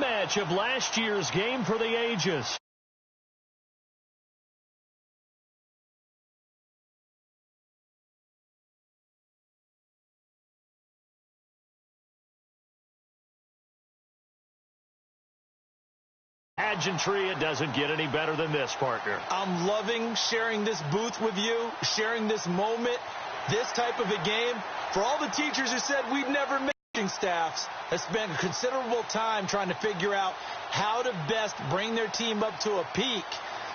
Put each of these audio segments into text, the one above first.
rematch of last year's game for the ages. Pageantry, it doesn't get any better than this, partner. I'm loving sharing this booth with you, sharing this moment, this type of a game. For all the teachers who said we'd never make staffs have spent considerable time trying to figure out how to best bring their team up to a peak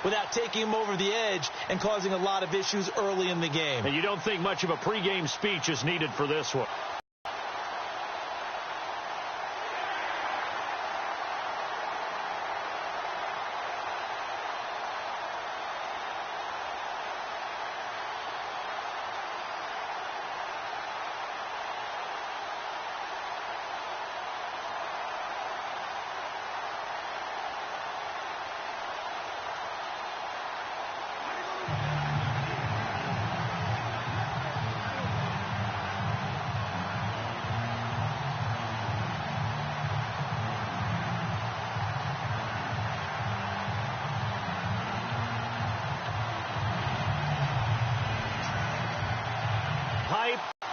without taking them over the edge and causing a lot of issues early in the game. And you don't think much of a pregame speech is needed for this one.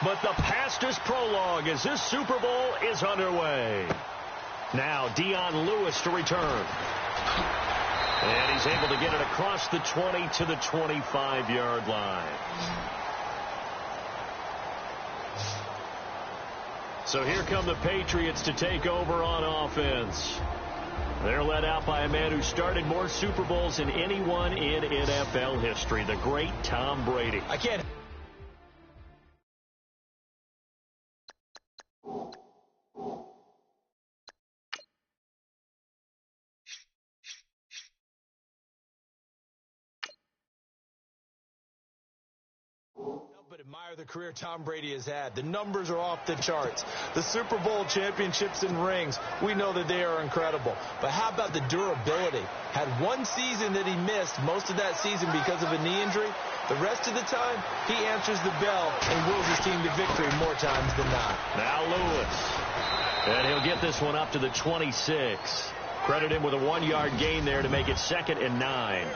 But the past is prologue as this Super Bowl is underway. Now Dion Lewis to return. And he's able to get it across the 20 to the 25-yard line. So here come the Patriots to take over on offense. They're led out by a man who started more Super Bowls than anyone in NFL history, the great Tom Brady. I can't... but admire the career Tom Brady has had. The numbers are off the charts. The Super Bowl championships and rings, we know that they are incredible. But how about the durability? Had one season that he missed, most of that season because of a knee injury. The rest of the time, he answers the bell and wills his team to victory more times than not. Now Lewis. And he'll get this one up to the 26. Credit him with a 1-yard gain there to make it 2nd and 9.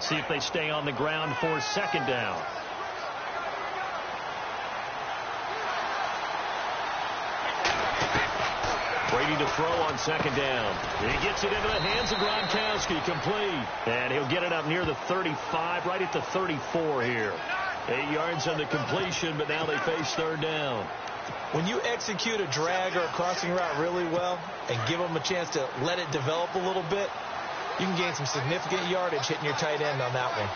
See if they stay on the ground for 2nd down. Brady to throw on 2nd down. He gets it into the hands of Gronkowski, complete. And he'll get it up near the 35, right at the 34 here. 8 yards on the completion, but now they face 3rd down. When you execute a drag or a crossing route really well and give them a chance to let it develop a little bit, you can gain some significant yardage hitting your tight end on that one.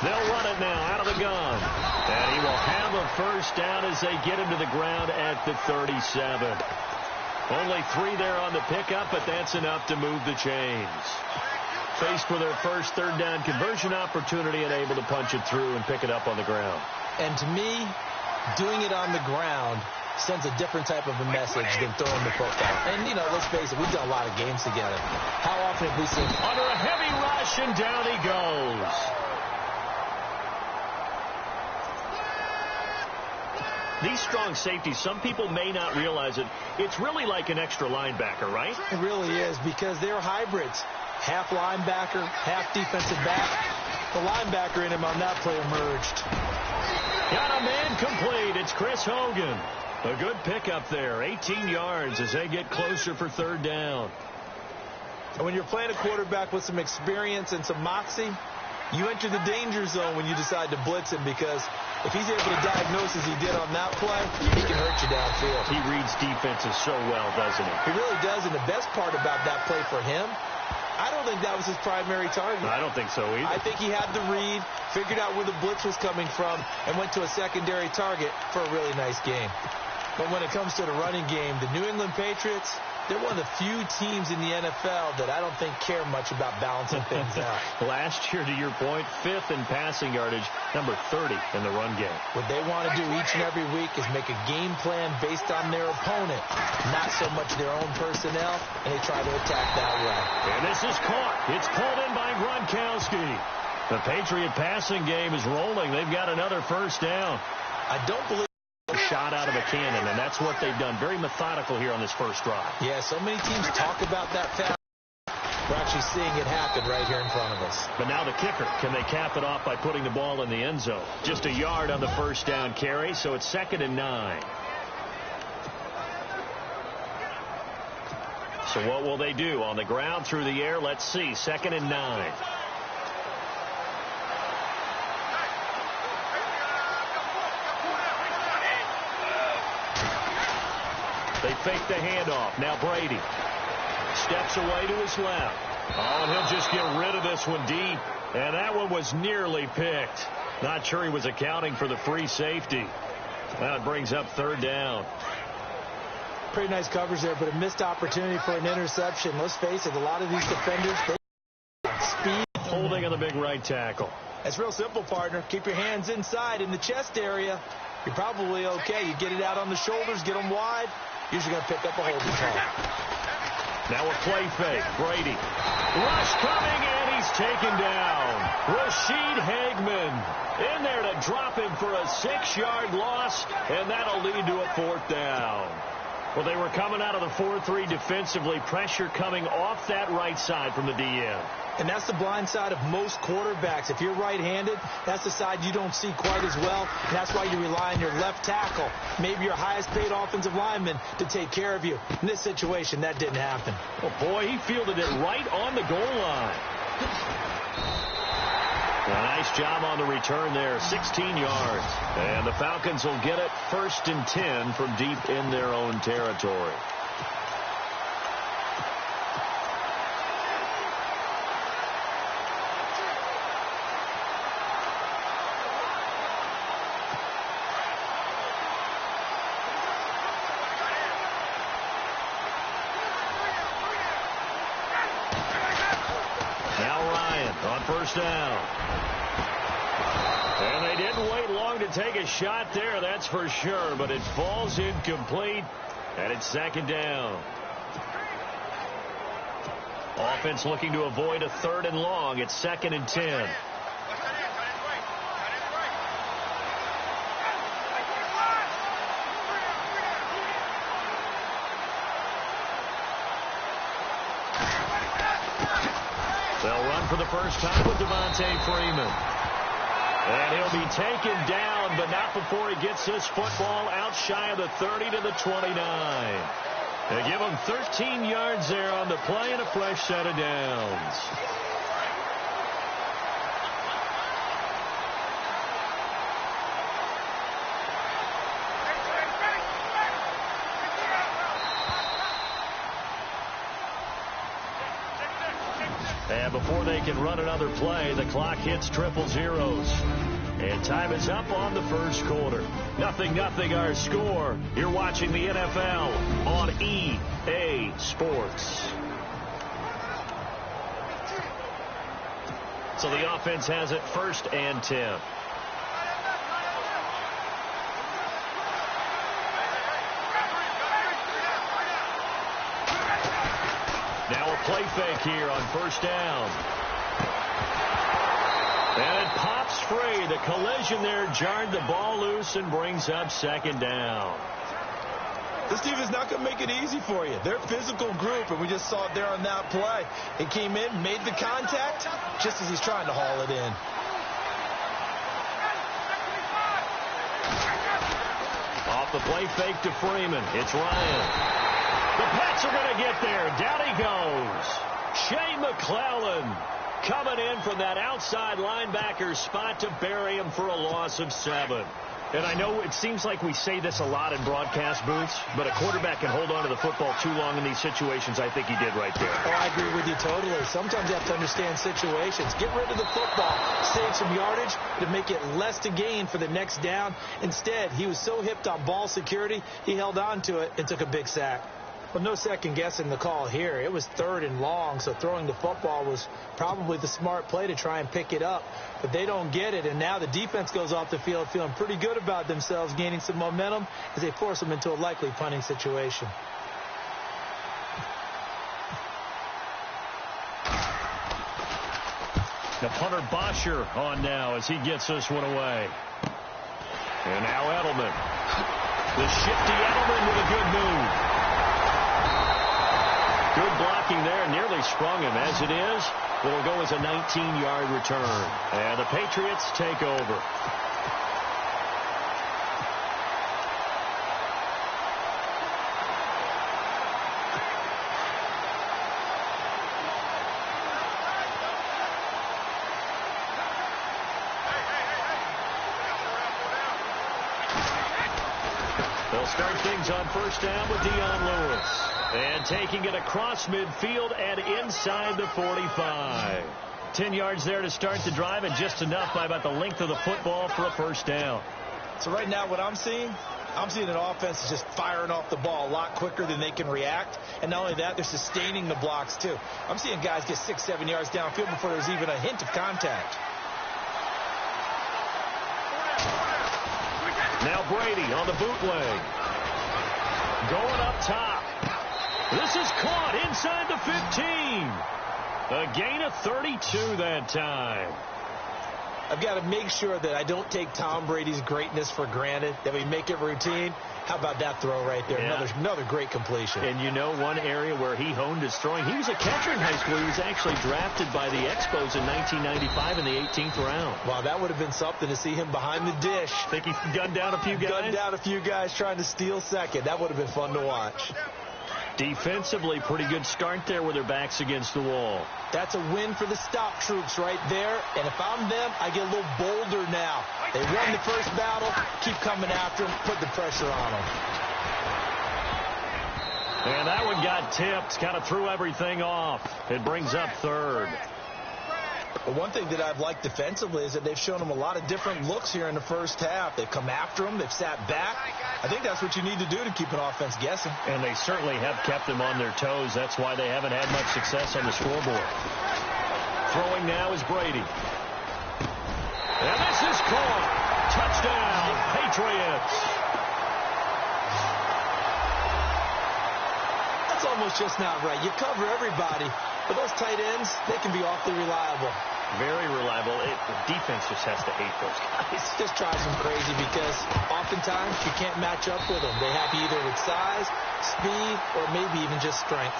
They'll run it now out of the gun. And he will have a 1st down as they get him to the ground at the 37. Only 3 there on the pickup, but that's enough to move the chains. Faced with their first 3rd down conversion opportunity and able to punch it through and pick it up on the ground. And to me, doing it on the ground sends a different type of a message than throwing the football. And, you know, let's face it, we've done a lot of games together. How often have we seen... Under a heavy rush, and down he goes. These strong safeties, some people may not realize it. It's really like an extra linebacker, right? It really is, because they're hybrids. Half linebacker, half defensive back. The linebacker in him on that play emerged. Got a man complete. It's Chris Hogan. A good pickup there. 18 yards as they get closer for 3rd down. And when you're playing a quarterback with some experience and some moxie, you enter the danger zone when you decide to blitz him, because if he's able to diagnose as he did on that play, he can hurt you downfield. He reads defenses so well, doesn't he? He really does, and the best part about that play for him, I don't think that was his primary target. I don't think so either. I think he had the read, figured out where the blitz was coming from, and went to a secondary target for a really nice game. But when it comes to the running game, the New England Patriots, they're one of the few teams in the NFL that I don't think care much about balancing things out. Last year, to your point, 5th in passing yardage, number 30 in the run game. What they want to do each and every week is make a game plan based on their opponent, not so much their own personnel, and they try to attack that way. And this is caught. It's pulled in by Gronkowski. The Patriot passing game is rolling. They've got another first down. I don't believe a shot out of a cannon, and that's what they've done. Very methodical here on this first drive. Yeah, so many teams talk about that fast. We're actually seeing it happen right here in front of us. But now the kicker. Can they cap it off by putting the ball in the end zone? Just a yard on the first down carry, so it's 2nd and 9. So what will they do? On the ground, through the air, let's see. 2nd and 9. They fake the handoff. Now Brady steps away to his left. Oh, and he'll just get rid of this one deep. And that one was nearly picked. Not sure he was accounting for the free safety. That brings up 3rd down. Pretty nice coverage there, but a missed opportunity for an interception. Let's face it, a lot of these defenders, they speed. Holding on the big right tackle. That's real simple, partner. Keep your hands inside in the chest area. You're probably okay. You get it out on the shoulders, get them wide. Usually going to pick up a holding call. Now a play fake. Brady. Rush coming, and he's taken down. Rashid Hageman in there to drop him for a 6-yard loss, and that'll lead to a 4th down. Well, they were coming out of the 4-3 defensively. Pressure coming off that right side from the DN. And that's the blind side of most quarterbacks. If you're right-handed, that's the side you don't see quite as well. And that's why you rely on your left tackle, maybe your highest-paid offensive lineman, to take care of you. In this situation, that didn't happen. Oh, boy, he fielded it right on the goal line. A nice job on the return there, 16 yards. And the Falcons will get it 1st and 10 from deep in their own territory. First down. And they didn't wait long to take a shot there, that's for sure, but it falls incomplete, and it's 2nd down. Offense looking to avoid a 3rd and long. It's 2nd and 10. They'll run for the first time with Devontae Freeman. And he'll be taken down, but not before he gets this football out shy of the 30 to the 29. They give him 13 yards there on the play and a fresh set of downs. And before they can run another play, the clock hits 000. And time is up on the first quarter. 0-0 our score. You're watching the NFL on EA Sports. So the offense has it 1st and 10. Now a play fake here on 1st down. And it pops free. The collision there jarred the ball loose and brings up 2nd down. This team is not going to make it easy for you. They're a physical group, and we just saw it there on that play. He came in, made the contact, just as he's trying to haul it in. Off the play fake to Freeman. It's Ryan. The Pats are going to get there. Down he goes. Shea McClellan coming in from that outside linebacker spot to bury him for a loss of 7. And I know it seems like we say this a lot in broadcast booths, but a quarterback can hold on to the football too long in these situations. I think he did right there. Oh, I agree with you totally. Sometimes you have to understand situations. Get rid of the football, save some yardage to make it less to gain for the next down. Instead, he was so hipped on ball security, he held on to it and took a big sack. Well, no second guessing the call here. It was 3rd and long, so throwing the football was probably the smart play to try and pick it up. But they don't get it, and now the defense goes off the field feeling pretty good about themselves, gaining some momentum as they force them into a likely punting situation. The punter Bosher on now as he gets this one away. And now Edelman. The shifty Edelman with a good move. Good blocking there. Nearly sprung him. As it is, it'll go as a 19-yard return. And the Patriots take over. They'll start things on first down with Dion Lewis. And taking it across midfield and inside the 45. 10 yards there to start the drive, and just enough by about the length of the football for a first down. So right now what I'm seeing an offense that's just firing off the ball a lot quicker than they can react. And not only that, they're sustaining the blocks too. I'm seeing guys get 6-7 yards downfield before there's even a hint of contact. Now Brady on the bootleg. Going up top. This is caught inside the 15. A gain of 32 that time. I've got to make sure that I don't take Tom Brady's greatness for granted, that we make it routine. How about that throw right there? Yeah. Another great completion. And you know one area where he honed his throwing, he was a catcher in high school. He was actually drafted by the Expos in 1995 in the 18th round. Wow, that would have been something to see him behind the dish. Think he gunned down a few guys? Gunned down a few guys trying to steal second. That would have been fun to watch. Defensively, pretty good start there with their backs against the wall. That's a win for the stop troops right there. And if I'm them, I get a little bolder now. They won the first battle. Keep coming after them. Put the pressure on them. And that one got tipped. Kind of threw everything off. It brings up third. But one thing that I've liked defensively is that they've shown them a lot of different looks here in the first half. They've come after them. They've sat back. I think that's what you need to do to keep an offense guessing. And they certainly have kept them on their toes. That's why they haven't had much success on the scoreboard. Throwing now is Brady. And this is caught. Touchdown, Patriots. That's almost just not right. You cover everybody. But those tight ends, they can be awfully reliable. Very reliable. The defense just has to hate those guys. It just drives them crazy because oftentimes you can't match up with them. They have you either with size, speed, or maybe even just strength.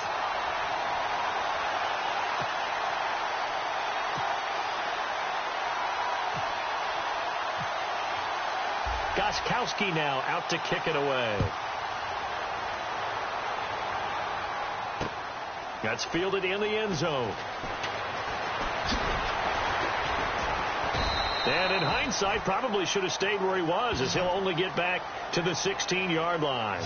Gostkowski now out to kick it away. That's fielded in the end zone. And in hindsight, probably should have stayed where he was, as he'll only get back to the 16-yard line.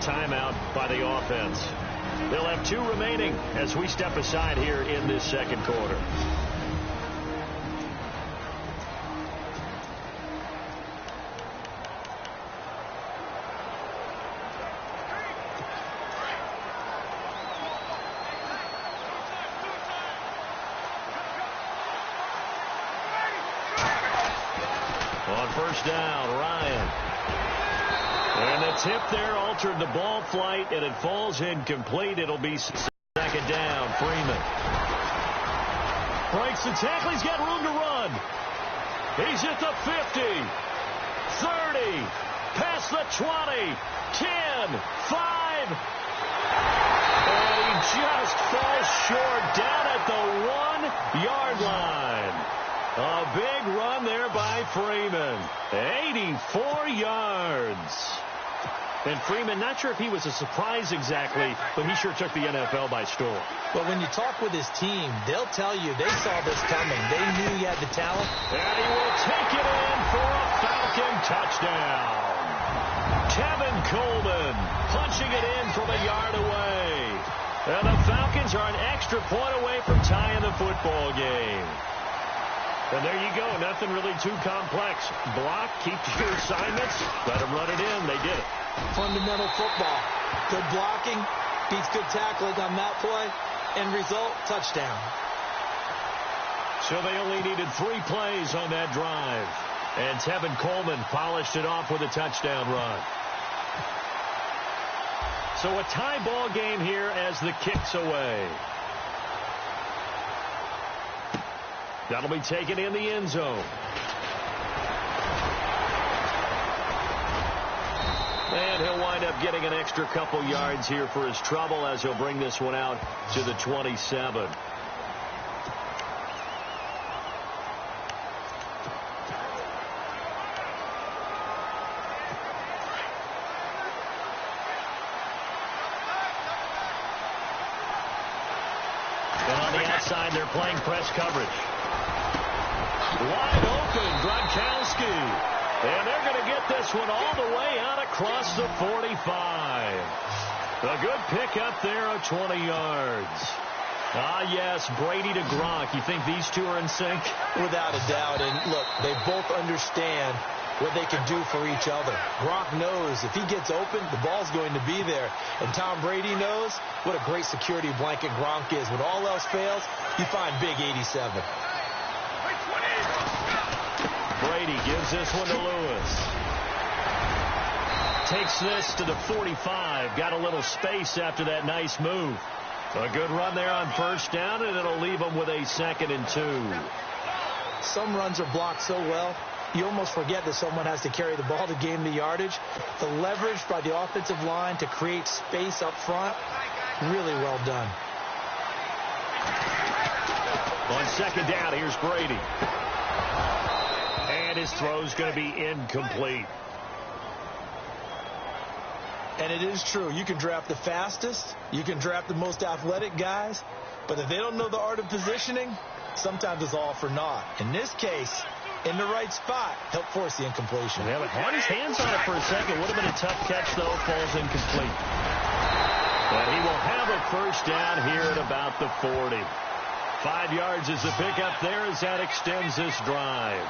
Timeout by the offense. They'll have 2 remaining as we step aside here in this second quarter. On first down, Ryan. And the tip there altered the ball flight, and it falls incomplete. It'll be second down. Freeman breaks the tackle. He's got room to run. He's at the 50, 30, past the 20, 10, 5. And he just falls short down at the 1-yard line. A big run there by Freeman. 84 yards. And Freeman, not sure if he was a surprise exactly, but he sure took the NFL by storm. But when you talk with his team, they'll tell you they saw this coming. They knew he had the talent. And he will take it in for a Falcon touchdown. Kevin Coleman punching it in from a yard away. And the Falcons are an extra point away from tying the football game. And there you go. Nothing really too complex. Block, keep your assignments, let them run it in. They did it. Fundamental football. Good blocking, beats good tackling on that play. End result, touchdown. So they only needed 3 plays on that drive. And Tevin Coleman polished it off with a touchdown run. So a tie ball game here as the kick's away. That'll be taken in the end zone. And he'll wind up getting an extra couple yards here for his trouble as he'll bring this one out to the 27. And on the outside, they're playing press coverage. Wide open, Gronkowski. And they're going to get this one all the way out across the 45. A good pickup there of 20 yards. Ah, yes, Brady to Gronk. You think these two are in sync? Without a doubt. And, look, they both understand what they can do for each other. Gronk knows if he gets open, the ball's going to be there. And Tom Brady knows what a great security blanket Gronk is. When all else fails, you find big 87. Brady gives this one to Lewis. Takes this to the 45. Got a little space after that nice move. A good run there on first down, and it'll leave them with a 2nd and 2. Some runs are blocked so well, you almost forget that someone has to carry the ball to gain the yardage. The leverage by the offensive line to create space up front, really well done. On 2nd down, here's Brady. And his throw's going to be incomplete. And it is true. You can draft the fastest. You can draft the most athletic guys. But if they don't know the art of positioning, sometimes it's all for naught. In this case, in the right spot, help force the incompletion. Yeah, but had his hands on it for a second. Would have been a tough catch, though. Falls incomplete. But he will have a first down here at about the 40. 5 yards is the pickup there as that extends this drive.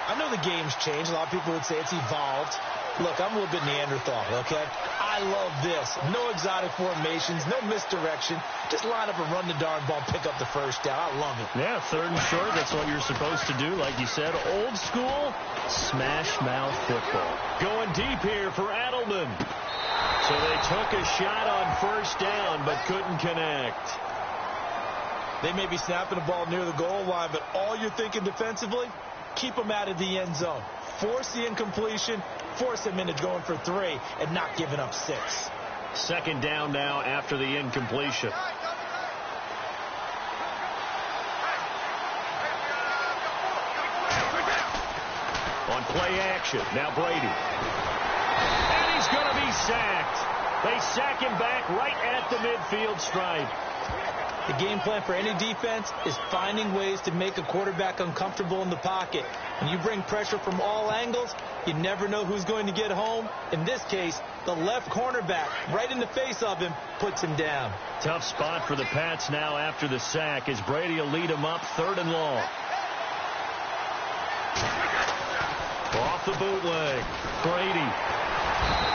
I know the game's changed. A lot of people would say it's evolved. Look, I'm a little bit Neanderthal, okay? I love this. No exotic formations, no misdirection. Just line up and run the darn ball, pick up the first down. I love it. Yeah, 3rd and short. That's what you're supposed to do. Like you said, old school smash mouth football. Going deep here for Adelman. So they took a shot on first down but couldn't connect. They may be snapping the ball near the goal line, but all you're thinking defensively, keep them out of the end zone. Force the incompletion, force them into going for 3 and not giving up 6. 2nd down now after the incompletion. On play action, now Brady. And he's going to be sacked. They sack him back right at the midfield stripe. The game plan for any defense is finding ways to make a quarterback uncomfortable in the pocket. When you bring pressure from all angles, you never know who's going to get home. In this case, the left cornerback, right in the face of him, puts him down. Tough spot for the Pats now after the sack as Brady will lead him up 3rd and long. Off the bootleg, Brady.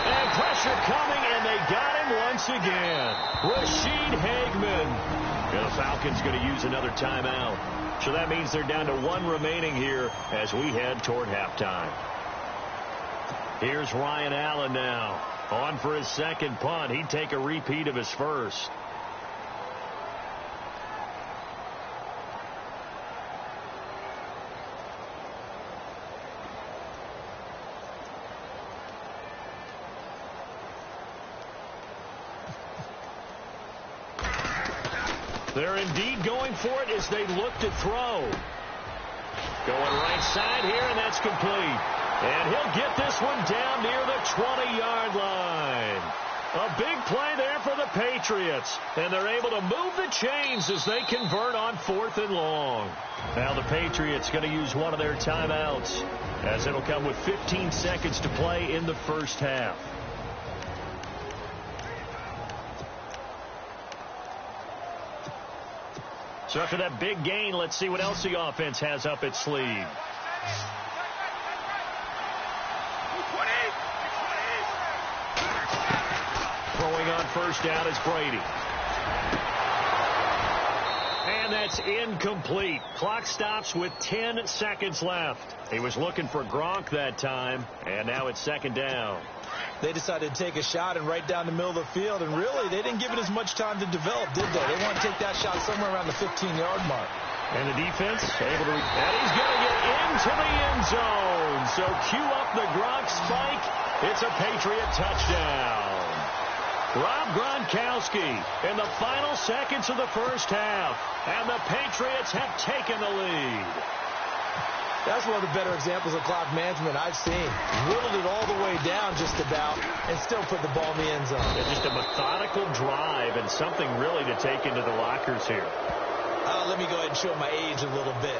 And pressure coming, and they got him once again. Rashid Hageman. And the Falcons going to use another timeout. So that means they're down to 1 remaining here as we head toward halftime. Here's Ryan Allen now. On for his 2nd punt. He'd take a repeat of his first. They're indeed going for it as they look to throw. Going right side here, and that's complete. And he'll get this one down near the 20-yard line. A big play there for the Patriots. And they're able to move the chains as they convert on 4th and long. Now the Patriots going to use one of their timeouts as it'll come with 15 seconds to play in the first half. So after that big gain, let's see what else the offense has up its sleeve. Throwing on first down is Brady. And that's incomplete. Clock stops with 10 seconds left. He was looking for Gronk that time, and now it's second down. They decided to take a shot and right down the middle of the field, and really, they didn't give it as much time to develop, did they? They want to take that shot somewhere around the 15-yard mark. And the defense able to... And he's going to get into the end zone. So cue up the Gronk spike. It's a Patriot touchdown. Rob Gronkowski in the final seconds of the first half. And the Patriots have taken the lead. That's one of the better examples of clock management I've seen. Whittled it all the way down just about and still put the ball in the end zone. Yeah, just a methodical drive and something really to take into the lockers here. Let me go ahead and show my age a little bit.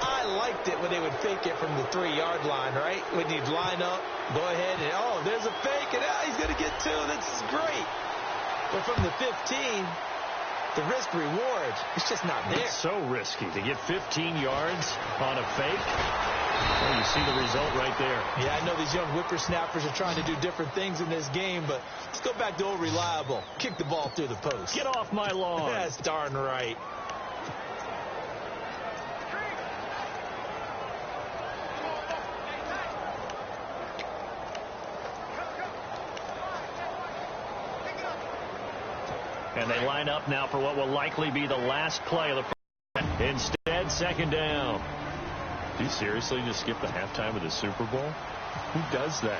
I liked it when they would fake it from the 3-yard line, right? When you'd line up, go ahead and, oh, there's a fake, and he's going to get 2. This is great. But from the 15, the risk-reward, it's just not there. It's so risky to get 15 yards on a fake. Well, you see the result right there. Yeah, I know these young whippersnappers are trying to do different things in this game, but let's go back to old reliable. Kick the ball through the post. Get off my lawn. That's darn right. And they line up now for what will likely be the last play of the first. Instead, second down. Do you seriously just skip the halftime of the Super Bowl? Who does that?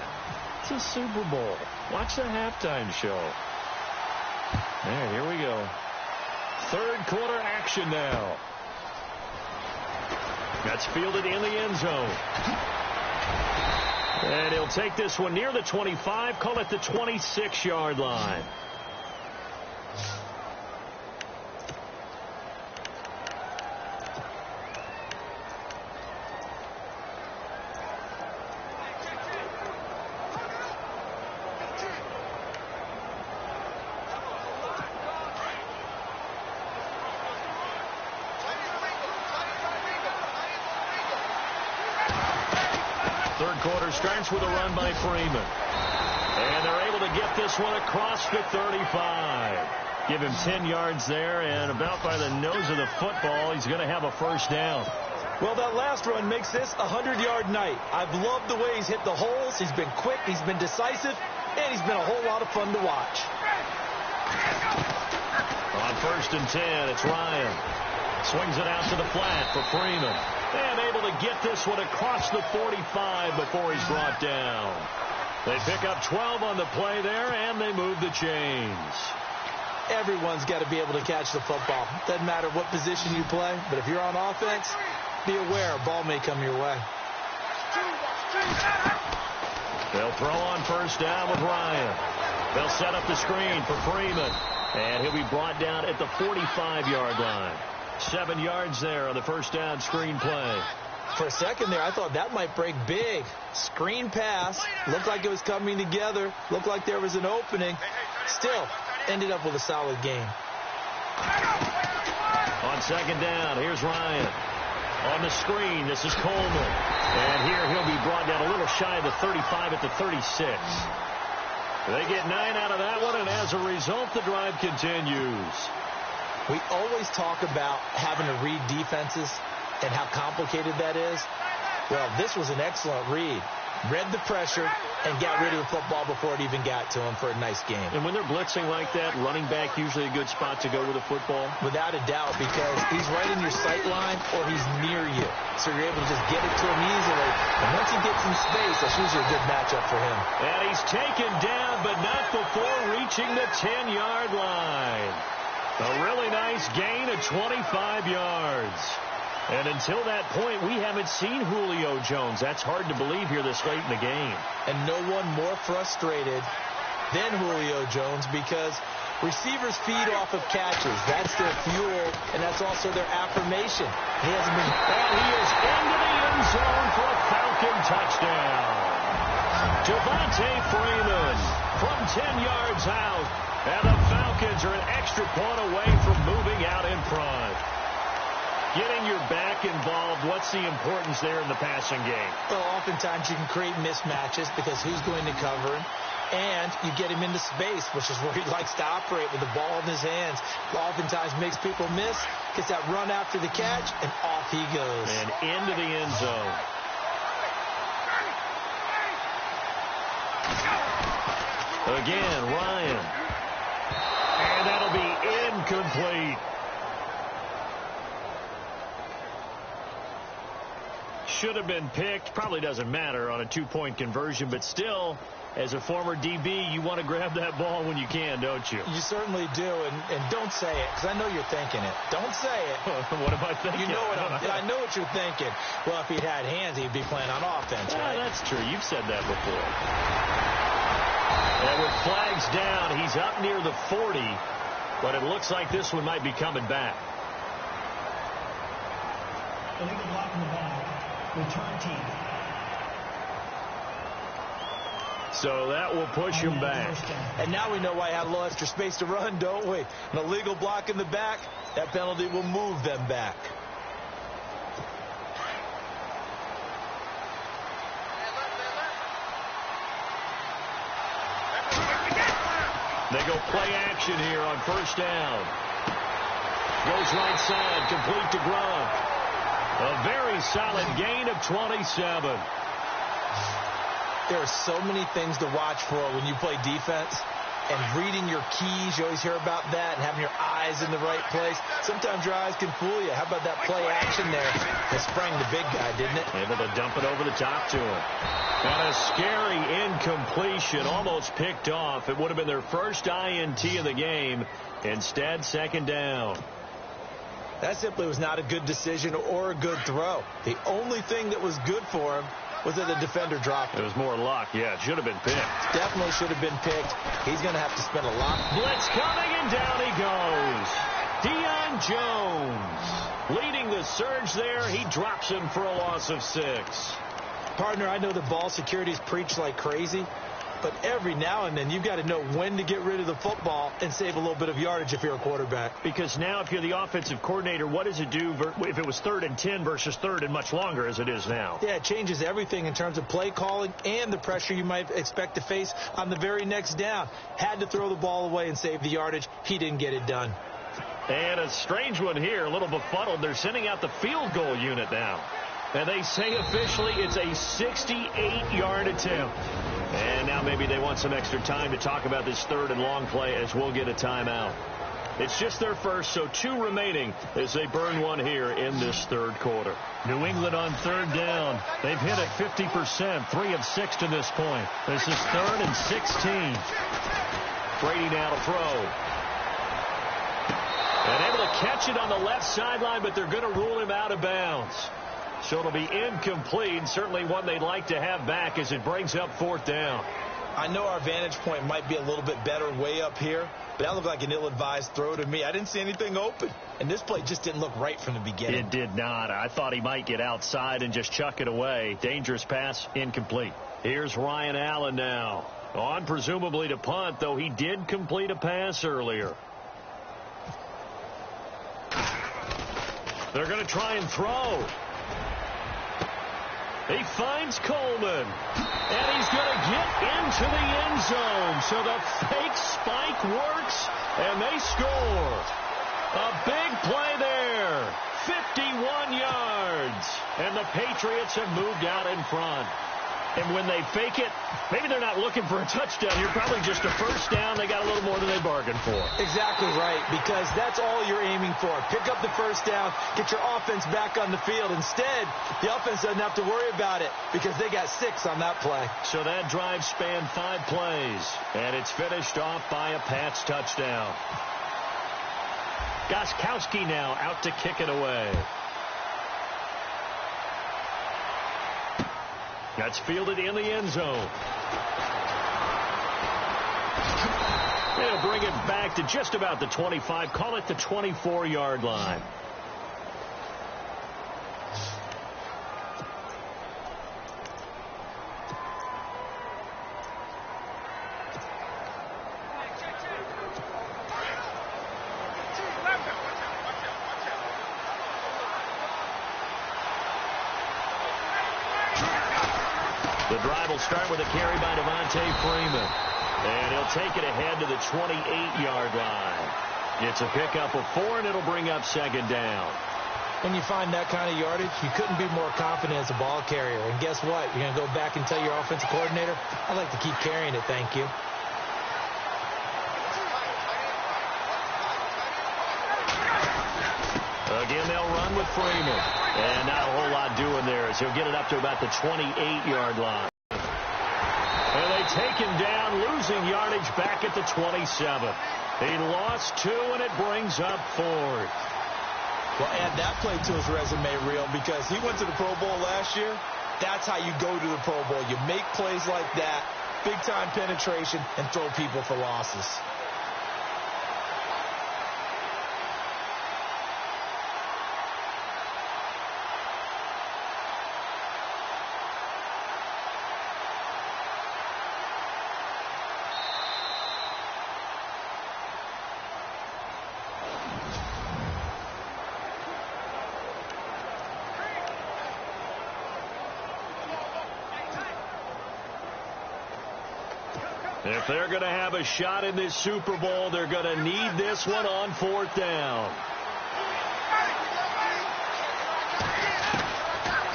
It's a Super Bowl. Watch the halftime show. There, here we go. Third quarter action now. That's fielded in the end zone. And he'll take this one near the 25, call it the 26-yard line. Third quarter starts with a run by Freeman. And they're able to get this one across the 35. Give him 10 yards there, and about by the nose of the football, he's going to have a first down. Well, that last run makes this a 100-yard night. I've loved the way he's hit the holes. He's been quick, he's been decisive, and he's been a whole lot of fun to watch. On first and 10, it's Ryan. Swings it out to the flat for Freeman. And able to get this one across the 45 before he's brought down. They pick up 12 on the play there, and they move the chains. Everyone's got to be able to catch the football. Doesn't matter what position you play, but if you're on offense, be aware a ball may come your way. They'll throw on first down with Ryan. They'll set up the screen for Freeman. And he'll be brought down at the 45-yard line. 7 yards there on the first down screen play. For a second there, I thought that might break big. Screen pass. Looked like it was coming together. Looked like there was an opening. Still, ended up with a solid game. On second down, here's Ryan. On the screen, this is Coleman. And here he'll be brought down a little shy of the 35 at the 36. They get 9 out of that one, and as a result, the drive continues. We always talk about having to read defenses and how complicated that is. Well, this was an excellent read. Read the pressure and got rid of the football before it even got to him for a nice game. And when they're blitzing like that, running back usually a good spot to go with the football? Without a doubt, because he's right in your sight line or he's near you. So you're able to just get it to him easily. And once he gets in space, that's usually a good matchup for him. And he's taken down, but not before reaching the 10-yard line. A really nice gain of 25 yards. And until that point, we haven't seen Julio Jones. That's hard to believe here this late in the game. And no one more frustrated than Julio Jones because receivers feed off of catches. That's their fuel, and that's also their affirmation. He hasn't been... And he is into the end zone for a Falcon touchdown. Devontae Freeman from 10 yards out. And the Falcons Redskins are an extra point away from moving out in front. Getting your back involved, what's the importance there in the passing game? Well, oftentimes you can create mismatches because who's going to cover him? And you get him into space, which is where he likes to operate with the ball in his hands. Oftentimes makes people miss, gets that run after the catch, and off he goes. And into the end zone. Again, Ryan. And that'll be incomplete. Should have been picked. Probably doesn't matter on a two-point conversion, but still, as a former DB, you want to grab that ball when you can, don't you? You certainly do, and don't say it, because I know you're thinking it. Don't say it. What am I thinking? You know what I know what you're thinking. Well, if he'd had hands, he'd be playing on offense, right? That's true. You've said that before. And with flags down, he's up near the 40, but it looks like this one might be coming back. Illegal block in the back. Return team. So that will push him back. And now we know why he had a little extra space to run, don't we? An illegal block in the back, that penalty will move them back. They go play action here on first down. Goes right side, complete to Gronk. A very solid gain of 27. There are so many things to watch for when you play defense. And reading your keys, you always hear about that, and having your eyes in the right place. Sometimes your eyes can fool you. How about that play action there? That sprang the big guy, didn't it? Able to dump it over the top to him. And a scary incompletion, almost picked off. It would have been their first INT of the game. Instead, second down. That simply was not a good decision or a good throw. The only thing that was good for him was that the defender dropped it. It was more luck. Yeah, it should have been picked. Definitely should have been picked. He's going to have to spend a lot. Blitz coming, and down he goes. Deion Jones leading the surge there. He drops him for a loss of 6. Partner, I know the ball security is preached like crazy, but every now and then you've got to know when to get rid of the football and save a little bit of yardage if you're a quarterback. Because now if you're the offensive coordinator, what does it do if it was 3rd and 10 versus 3rd and much longer as it is now? Yeah, it changes everything in terms of play calling and the pressure you might expect to face on the very next down. Had to throw the ball away and save the yardage. He didn't get it done. And a strange one here, a little befuddled. They're sending out the field goal unit now. And they say officially it's a 68-yard attempt. And now maybe they want some extra time to talk about this 3rd and long play as we'll get a timeout. It's just their first, so 2 remaining as they burn one here in this 3rd quarter. New England on 3rd down. They've hit it 50%, 3 of 6 to this point. This is 3rd and 16. Brady now to throw. And able to catch it on the left sideline, but they're going to rule him out of bounds. So it'll be incomplete, certainly one they'd like to have back as it brings up 4th down. I know our vantage point might be a little bit better way up here, but that looked like an ill-advised throw to me. I didn't see anything open, and this play just didn't look right from the beginning. It did not. I thought he might get outside and just chuck it away. Dangerous pass, incomplete. Here's Ryan Allen now. On presumably to punt, though he did complete a pass earlier. They're going to try and throw. He finds Coleman, and he's going to get into the end zone. So the fake spike works, and they score. A big play there, 51 yards, and the Patriots have moved out in front. And when they fake it, maybe they're not looking for a touchdown. You're probably just a first down. They got a little more than they bargained for. Exactly right, because that's all you're aiming for. Pick up the first down, get your offense back on the field. Instead, the offense doesn't have to worry about it because they got 6 on that play. So that drive spanned 5 plays, and it's finished off by a Pats touchdown. Gostkowski now out to kick it away. That's fielded in the end zone. They'll bring it back to just about the 25. Call it the 24-yard line. drive will start with a carry by Devontae Freeman. And he'll take it ahead to the 28-yard line. It's a pickup of 4, and it'll bring up second down. When you find that kind of yardage, you couldn't be more confident as a ball carrier. And guess what? You're going to go back and tell your offensive coordinator, I'd like to keep carrying it, thank you. Again, they'll run with Freeman. And not a whole lot doing there as he'll get it up to about the 28-yard line. And they take him down, losing yardage back at the 27. He lost 2, and it brings up 4th. Well, add that play to his resume, Real, because he went to the Pro Bowl last year. That's how you go to the Pro Bowl. You make plays like that, big-time penetration, and throw people for losses. If they're going to have a shot in this Super Bowl, they're going to need this one on 4th down.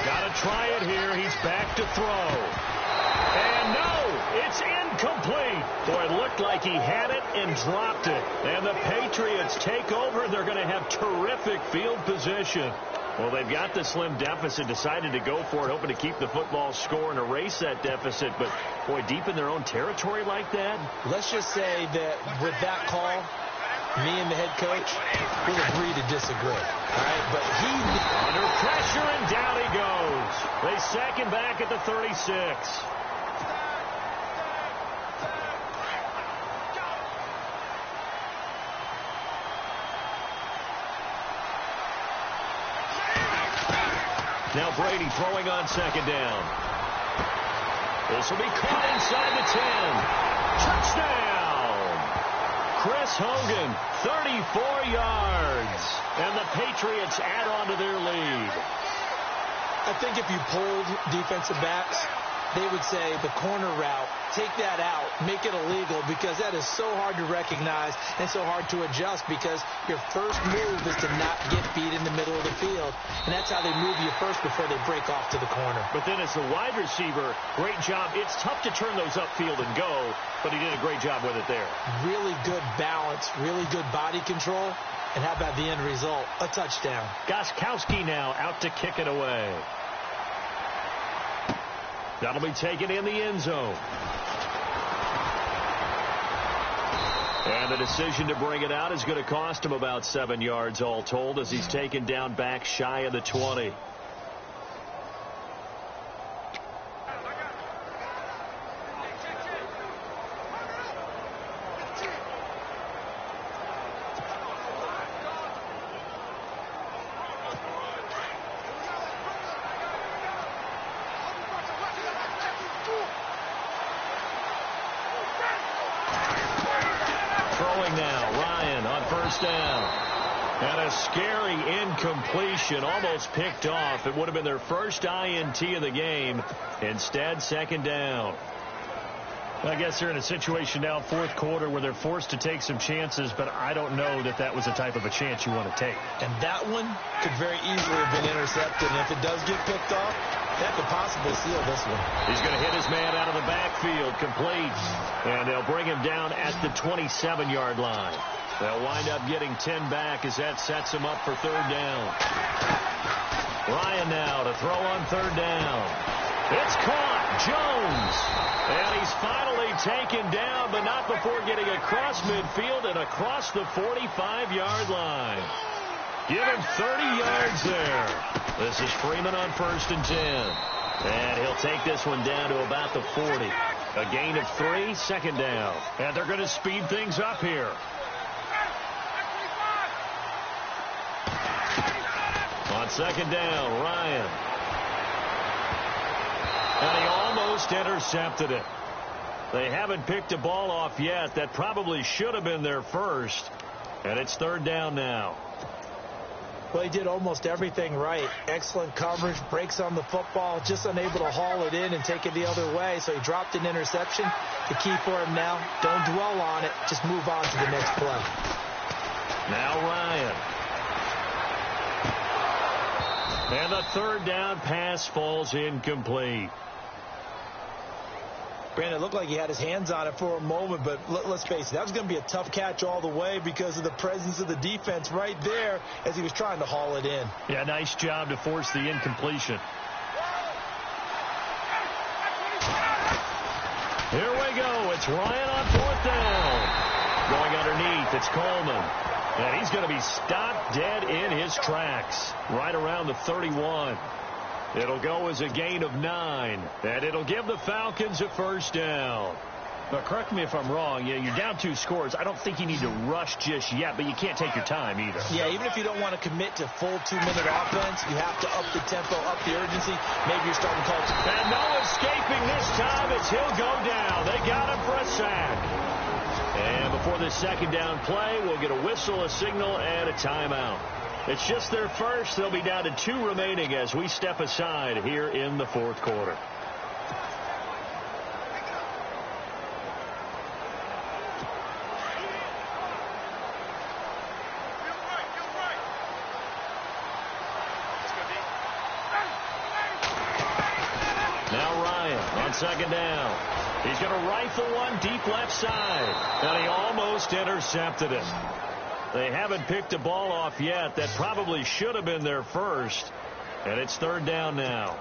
Got to try it here. He's back to throw. And no, it's incomplete. Boy, it looked like he had it and dropped it. And the Patriots take over. They're going to have terrific field position. Well, they've got the slim deficit, decided to go for it, hoping to keep the football score and erase that deficit. But, boy, deep in their own territory like that. Let's just say that with that call, me and the head coach will agree to disagree. All right, but he... Under pressure, and down he goes. They sack him back at the 36. Now Brady throwing on second down. This will be caught inside the 10. Touchdown! Chris Hogan, 34 yards. And the Patriots add on to their lead. I think if you polled defensive backs, they would say the corner route, take that out, make it illegal, because that is so hard to recognize and so hard to adjust, because your first move is to not get beat in the middle of the field. And that's how they move you first before they break off to the corner. But then as the wide receiver, great job. It's tough to turn those upfield and go, but he did a great job with it there. Really good balance, really good body control. And how about the end result? A touchdown. Gostkowski now out to kick it away. That'll be taken in the end zone. And the decision to bring it out is going to cost him about 7 yards all told, as he's taken down back shy of the 20. Down. And a scary incompletion, almost picked off. It would have been their first INT of the game. Instead, second down. I guess they're in a situation now, fourth quarter, where they're forced to take some chances, but I don't know that that was the type of a chance you want to take. And that one could very easily have been intercepted. And if it does get picked off, that could possibly seal this one. He's going to hit his man out of the backfield, complete. And they'll bring him down at the 27-yard line. They'll wind up getting 10 back as that sets him up for third down. Ryan now to throw on third down. It's caught. Jones. And he's finally taken down, but not before getting across midfield and across the 45-yard line. Give him 30 yards there. This is Freeman on 1st and 10. And he'll take this one down to about the 40. A gain of 3, second down. And they're going to speed things up here. On second down, Ryan. And he almost intercepted it. They haven't picked a ball off yet. That probably should have been their first. And it's third down now. Well, he did almost everything right. Excellent coverage, breaks on the football, just unable to haul it in and take it the other way. So he dropped an interception. The key for him now, don't dwell on it. Just move on to the next play. Now Ryan. And the third down pass falls incomplete. Brandon, it looked like he had his hands on it for a moment, but let's face it, that was going to be a tough catch all the way because of the presence of the defense right there as he was trying to haul it in. Yeah, nice job to force the incompletion. Here we go. It's Ryan on fourth down. Going underneath, it's Coleman. And he's going to be stopped dead in his tracks right around the 31. It'll go as a gain of 9, and it'll give the Falcons a first down. But correct me if I'm wrong, you're down 2 scores. I don't think you need to rush just yet, but you can't take your time either. Yeah, even if you don't want to commit to full 2-minute offense, you have to up the tempo, up the urgency. Maybe you're starting to call it. And no escaping this time as he'll go down. They got him for a sack. And before this second down play, we'll get a whistle, a signal, and a timeout. It's just their first. They'll be down to 2 remaining as we step aside here in the fourth quarter. Now Ryan on second down. He's going to rifle one deep left side. And he almost intercepted it. They haven't picked a ball off yet. That probably should have been their first. And it's third down now.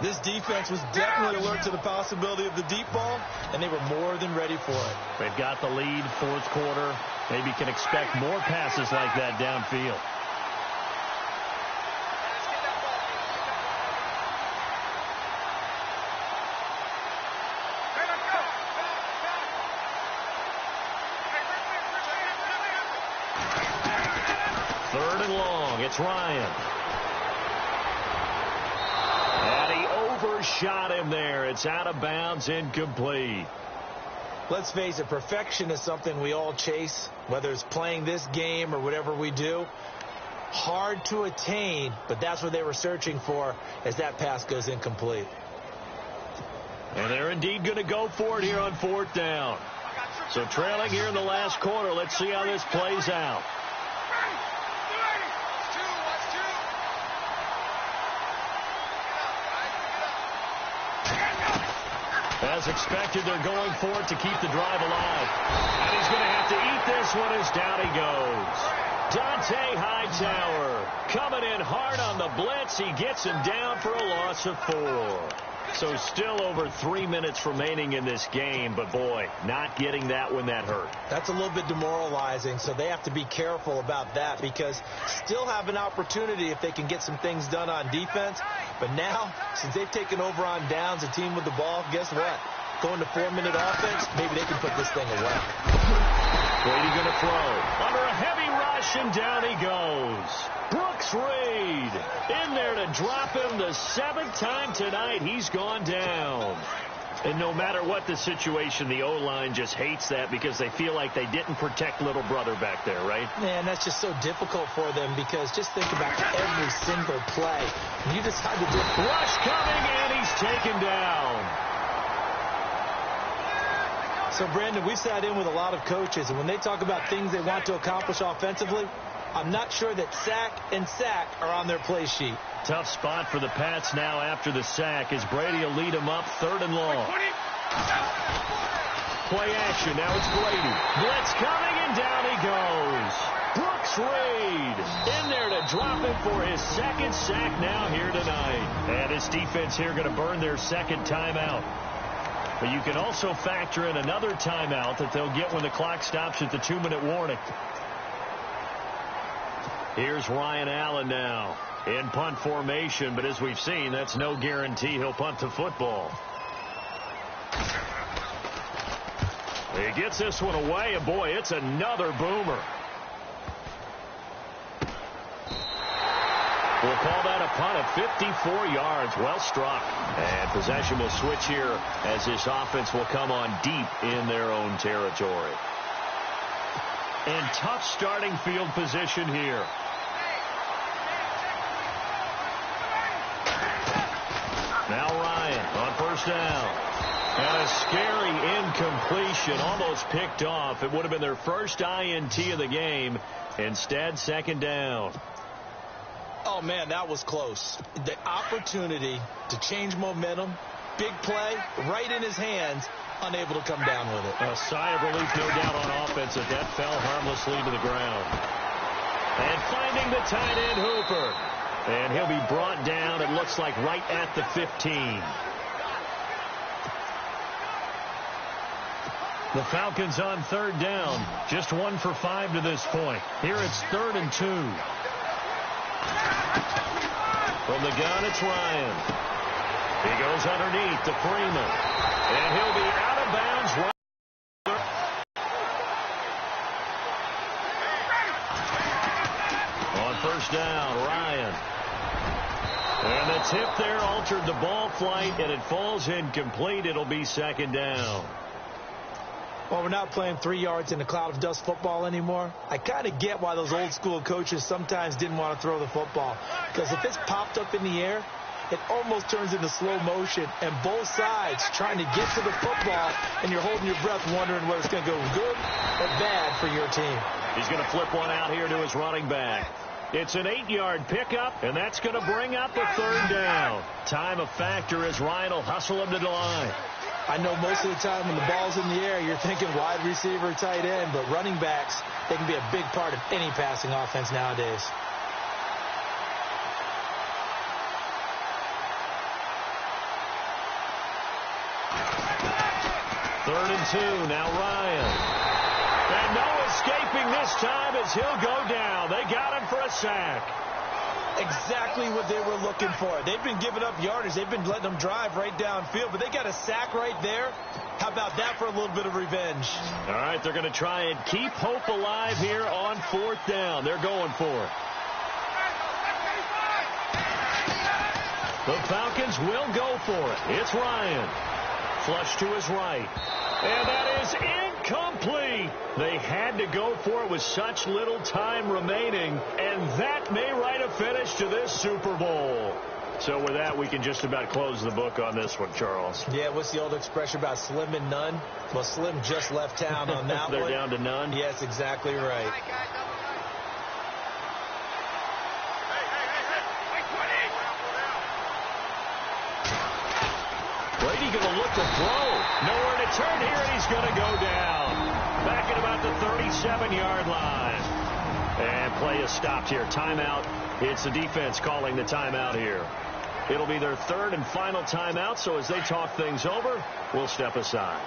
This defense was definitely alert to the possibility of the deep ball, and they were more than ready for it. They've got the lead, fourth quarter. Maybe can expect more passes like that downfield. Third and long. It's Ryan. And he overshot him there. It's out of bounds, incomplete. Let's face it, perfection is something we all chase, whether it's playing this game or whatever we do. Hard to attain, but that's what they were searching for as that pass goes incomplete. And they're indeed going to go for it here on fourth down. So trailing here in the last quarter. Let's see how this plays out. As expected, they're going for it to keep the drive alive. And he's going to have to eat this one as down he goes. Dante Hightower coming in hard on the blitz. He gets him down for a loss of 4. So still over 3 minutes remaining in this game. But, boy, not getting that when that hurt. That's a little bit demoralizing, so they have to be careful about that because still have an opportunity if they can get some things done on defense. But now, since they've taken over on downs, a team with the ball, guess what? Going to 4-minute offense, maybe they can put this thing away. Brady going to throw. Under a heavy rush, and down he goes. Brooks Reed in there to drop him the 7th time tonight. He's gone down. And no matter what the situation, the O-line just hates that because they feel like they didn't protect little brother back there, right? Man, that's just so difficult for them because just think about every single play. You decide to do rush coming, and he's taken down. So, Brandon, we've sat in with a lot of coaches, and when they talk about things they want to accomplish offensively, I'm not sure that sack and sack are on their play sheet. Tough spot for the Pats now after the sack as Brady will lead them up 3rd and long. Play action. Now it's Brady. Blitz coming, and down he goes. Brooks Reed in there to drop him for his 2nd sack now here tonight. And his defense here going to burn their 2nd timeout. But you can also factor in another timeout that they'll get when the clock stops at the 2-minute warning. Here's Ryan Allen now in punt formation, but as we've seen, that's no guarantee he'll punt the football. He gets this one away, and boy, it's another boomer. We'll call that a punt of 54 yards. Well struck. And possession will switch here as this offense will come on deep in their own territory. and tough starting field position here. Now Ryan on first down. And a scary incompletion, almost picked off. It would have been their first INT of the game. Instead, second down. Oh, man, that was close. The opportunity to change momentum, big play, right in his hands, unable to come down with it. A sigh of relief, no doubt, on offense that fell harmlessly to the ground. And finding the tight end, Hooper. And he'll be brought down, it looks like, right at the 15. The Falcons on third down, just 1 for 5 to this point. Here it's 3rd and 2. From the gun, it's Ryan. He goes underneath to Freeman. And he'll be out of bounds. On first down, Ryan. And the tip there altered the ball flight, and it falls incomplete. It'll be second down. Well, we're not playing 3 yards in a cloud of dust football anymore. I kind of get why those old school coaches sometimes didn't want to throw the football. Because if it's popped up in the air, it almost turns into slow motion. And both sides trying to get to the football, and you're holding your breath wondering whether it's going to go good or bad for your team. He's going to flip one out here to his running back. It's an 8-yard pickup, and that's going to bring up a third down. Time a factor as Ryan will hustle him to the line. I know most of the time when the ball's in the air, you're thinking wide receiver, tight end, but running backs, they can be a big part of any passing offense nowadays. Third and 2, now Ryan. And no escaping this time as he'll go down. They got him for a sack. Exactly what they were looking for. They've been giving up yardage. They've been letting them drive right downfield, but they got a sack right there. How about that for a little bit of revenge? All right, they're going to try and keep hope alive here on 4th down. They're going for it. The Falcons will go for it. It's Ryan. Flush to his right. And that is incomplete. They had to go for it with such little time remaining, and that may write a finish to this Super Bowl. So with that, we can just about close the book on this one, Charles. Yeah, what's the old expression about slim and none? Well, Slim just left town on that They're one. down to none? Yes, exactly right. Brady going to look to throw. Nowhere to turn here, and he's going to go down. Back at about the 37-yard line. And play is stopped here. Timeout. It's the defense calling the timeout here. It'll be their 3rd and final timeout, so as they talk things over, we'll step aside.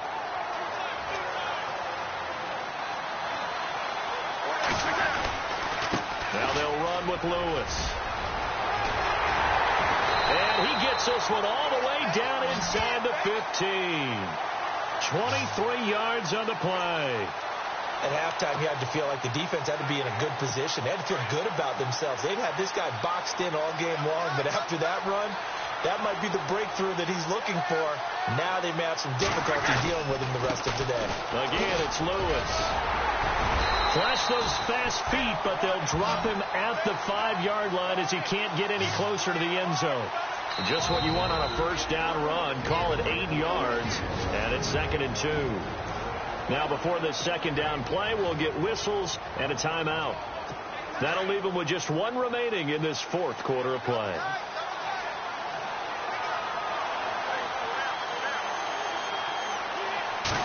Now they'll run with Lewis. And he gets this one all the way down inside the 15. 23 yards on the play. At halftime, you had to feel like the defense had to be in a good position. They had to feel good about themselves. They'd had this guy boxed in all game long, but after that run, that might be the breakthrough that he's looking for. Now they may have some difficulty dealing with him the rest of today. Again, it's Lewis. Flash those fast feet, but they'll drop him at the 5-yard line as he can't get any closer to the end zone. Just what you want on a first down run. Call it 8 yards, and it's 2nd and 2. Now, before this second down play, we'll get whistles and a timeout. That'll leave them with just 1 remaining in this 4th quarter of play.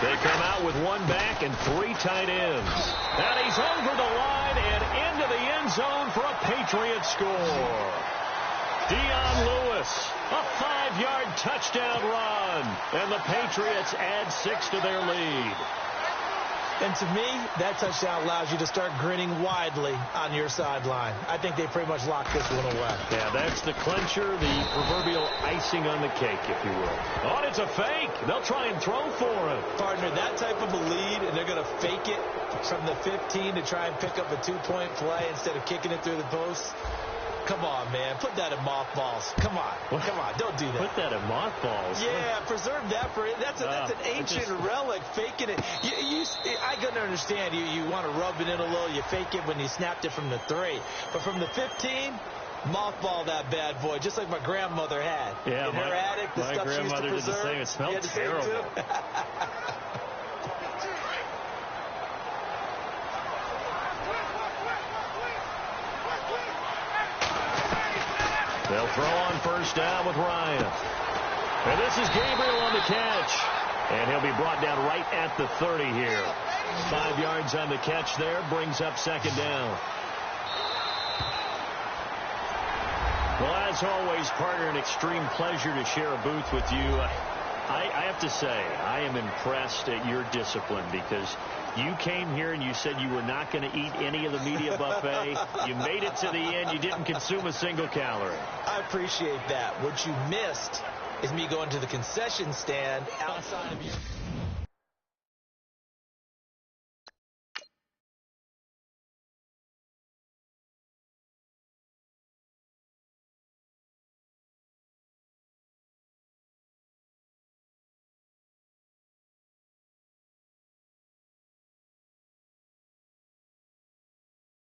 They come out with 1 back and 3 tight ends. And he's over the line and into the end zone for a Patriot score. Dion Lewis, a 5-yard touchdown run. And the Patriots add 6 to their lead. And to me, that touchdown allows you to start grinning widely on your sideline. I think they pretty much locked this one away. Yeah, that's the clincher, the proverbial icing on the cake, if you will. Oh, it's a fake. They'll try and throw for him. Partner, that type of a lead, and they're going to fake it from the 15 to try and pick up a 2-point play instead of kicking it through the post. Come on, man. Put that in mothballs. Come on. What? Come on. Don't do that. Put that in mothballs. Yeah, preserve that for it. That's an ancient relic, faking it. I can understand. You want to rub it in a little. You fake it when you snapped it from the 3. But from the 15, mothball that bad boy, just like my grandmother had. Yeah, in her attic, the stuff she used to preserve. Did the same. It smelled terrible. They'll throw on first down with Ryan. And this is Gabriel on the catch. And he'll be brought down right at the 30 here. 5 yards on the catch there. Brings up second down. Well, as always, partner, an extreme pleasure to share a booth with you. I have to say, I am impressed at your discipline because you came here and you said you were not going to eat any of the media buffet. You made it to the end. You didn't consume a single calorie. I appreciate that. What you missed is me going to the concession stand outside of your...